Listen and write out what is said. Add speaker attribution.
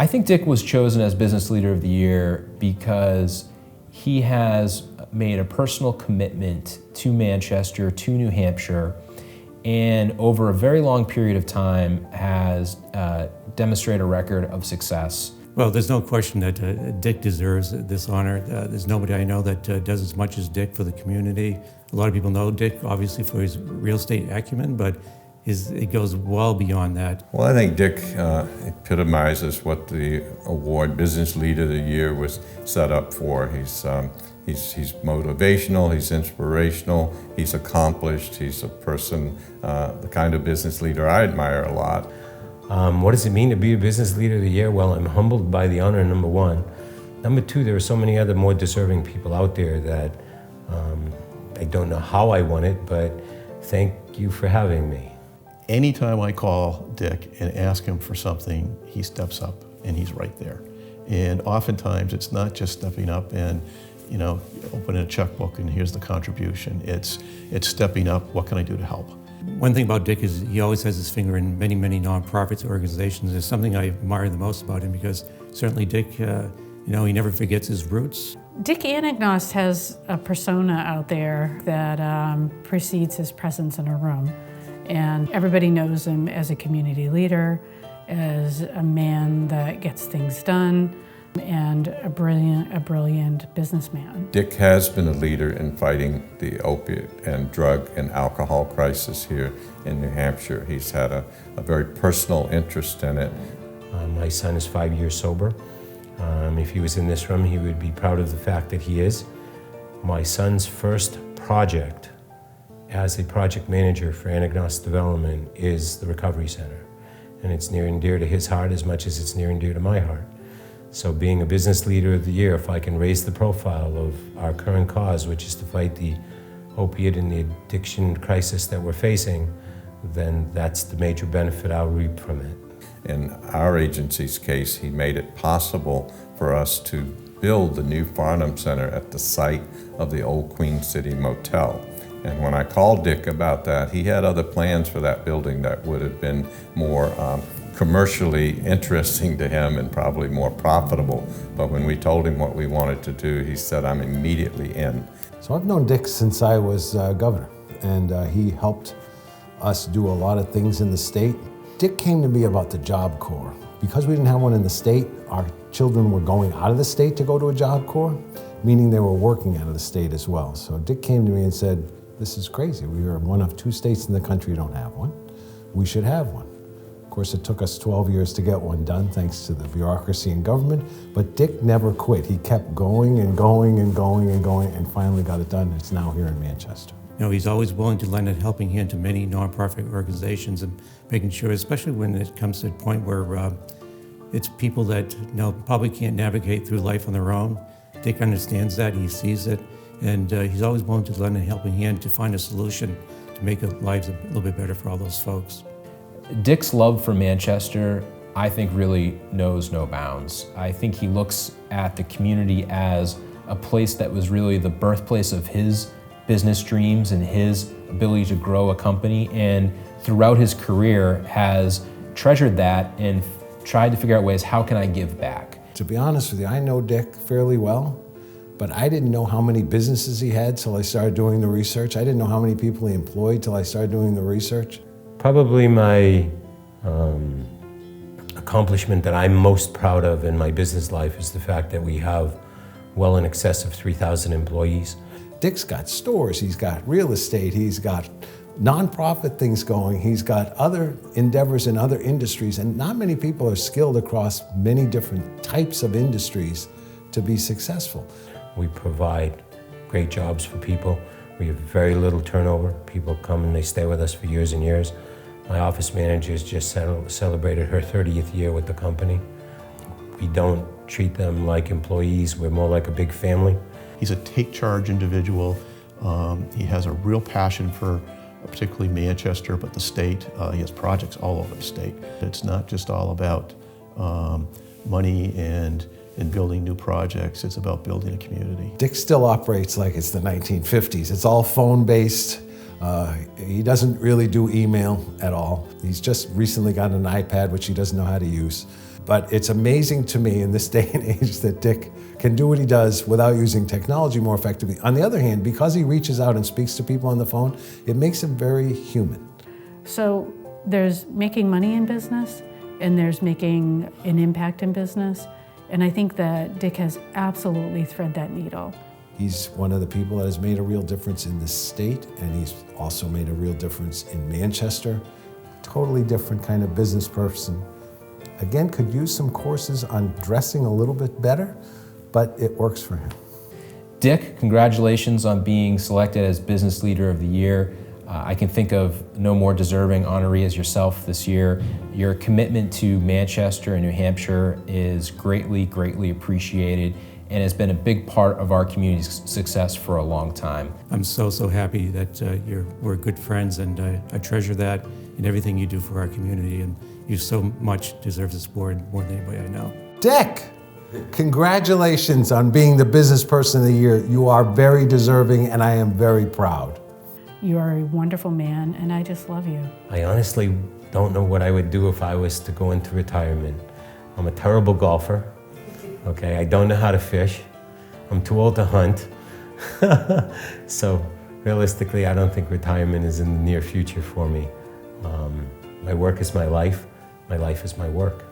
Speaker 1: I think Dick was chosen as Business Leader of the Year because he has made a personal commitment to Manchester, to New Hampshire, and over a very long period of time has demonstrated a record of success.
Speaker 2: Well, there's no question that Dick deserves this honor. There's nobody I know that does as much as Dick for the community. A lot of people know Dick, obviously, for his real estate acumen, but it goes well beyond that.
Speaker 3: Well, I think Dick epitomizes what the award Business Leader of the Year was set up for. He's motivational, he's inspirational, he's accomplished, he's a person, the kind of business leader I admire a lot.
Speaker 4: What does it mean to be a Business Leader of the Year? Well, I'm humbled by the honor, number one. Number two, there are so many other more deserving people out there that I don't know how I won it, but thank you for having me.
Speaker 5: Anytime I call Dick and ask him for something, he steps up and he's right there. And oftentimes it's not just stepping up and, opening a checkbook and here's the contribution. It's stepping up, what can I do to help?
Speaker 2: One thing about Dick is he always has his finger in many, many nonprofits organizations. It's something I admire the most about him because certainly Dick, he never forgets his roots.
Speaker 6: Dick Anagnost has a persona out there that precedes his presence in a room. And everybody knows him as a community leader, as a man that gets things done, and a brilliant businessman.
Speaker 3: Dick has been a leader in fighting the opiate and drug and alcohol crisis here in New Hampshire. He's had a very personal interest in it.
Speaker 4: My son is 5 years sober. If he was in this room, he would be proud of the fact that he is. My son's first project as a project manager for Anagnost Development is the Recovery Center. And it's near and dear to his heart as much as it's near and dear to my heart. So being a Business Leader of the Year, if I can raise the profile of our current cause, which is to fight the opiate and the addiction crisis that we're facing, then that's the major benefit I'll reap from it.
Speaker 3: In our agency's case, he made it possible for us to build the new Farnham Center at the site of the old Queen City Motel. And when I called Dick about that, he had other plans for that building that would have been more commercially interesting to him and probably more profitable. But when we told him what we wanted to do, he said, I'm immediately in.
Speaker 7: So I've known Dick since I was governor, and he helped us do a lot of things in the state. Dick came to me about the Job Corps. Because we didn't have one in the state, our children were going out of the state to go to a Job Corps, meaning they were working out of the state as well. So Dick came to me and said, this is crazy. We are one of 2 states in the country who don't have one. We should have one. Of course, it took us 12 years to get one done, thanks to the bureaucracy in government, but Dick never quit. He kept going and going and going and going and finally got it done. It's now here in Manchester.
Speaker 2: He's always willing to lend a helping hand to many nonprofit organizations and making sure, especially when it comes to the point where it's people that probably can't navigate through life on their own. Dick understands that, he sees it, and he's always willing to lend a helping hand to find a solution to make their lives a little bit better for all those folks.
Speaker 1: Dick's love for Manchester, I think, really knows no bounds. I think he looks at the community as a place that was really the birthplace of his business dreams and his ability to grow a company, and throughout his career has treasured that and tried to figure out ways, how can I give back?
Speaker 7: To be honest with you, I know Dick fairly well, but I didn't know how many businesses he had till I started doing the research. I didn't know how many people he employed till I started doing the research.
Speaker 4: Probably my accomplishment that I'm most proud of in my business life is the fact that we have well in excess of 3,000 employees.
Speaker 7: Dick's got stores, he's got real estate, he's got nonprofit things going, he's got other endeavors in other industries, and not many people are skilled across many different types of industries to be successful.
Speaker 4: We provide great jobs for people. We have very little turnover. People come and they stay with us for years and years. My office manager's just celebrated her 30th year with the company. We don't treat them like employees, we're more like a big family.
Speaker 5: He's a take-charge individual. He has a real passion for particularly Manchester, but the state. He has projects all over the state. It's not just all about money and building new projects, it's about building a community.
Speaker 7: Dick still operates like it's the 1950s. It's all phone-based. He doesn't really do email at all. He's just recently got an iPad, which he doesn't know how to use. But it's amazing to me in this day and age that Dick can do what he does without using technology more effectively. On the other hand, because he reaches out and speaks to people on the phone, it makes him very human.
Speaker 6: So there's making money in business and there's making an impact in business. And I think that Dick has absolutely thread that needle.
Speaker 7: He's one of the people that has made a real difference in this state, and he's also made a real difference in Manchester. Totally different kind of business person. Again, could use some courses on dressing a little bit better, but it works for him.
Speaker 1: Dick, congratulations on being selected as Business Leader of the Year. I can think of no more deserving honoree as yourself this year. Your commitment to Manchester and New Hampshire is greatly, greatly appreciated and has been a big part of our community's success for a long time.
Speaker 2: I'm so happy that we're good friends, and I treasure that in everything you do for our community, and you so much deserve this award more than anybody I know.
Speaker 7: Dick, congratulations on being the Business Person of the Year. You are very deserving, and I am very proud.
Speaker 6: You are a wonderful man, and I just love you.
Speaker 4: I honestly don't know what I would do if I was to go into retirement. I'm a terrible golfer. Okay, I don't know how to fish. I'm too old to hunt. So realistically, I don't think retirement is in the near future for me. My work is my life is my work.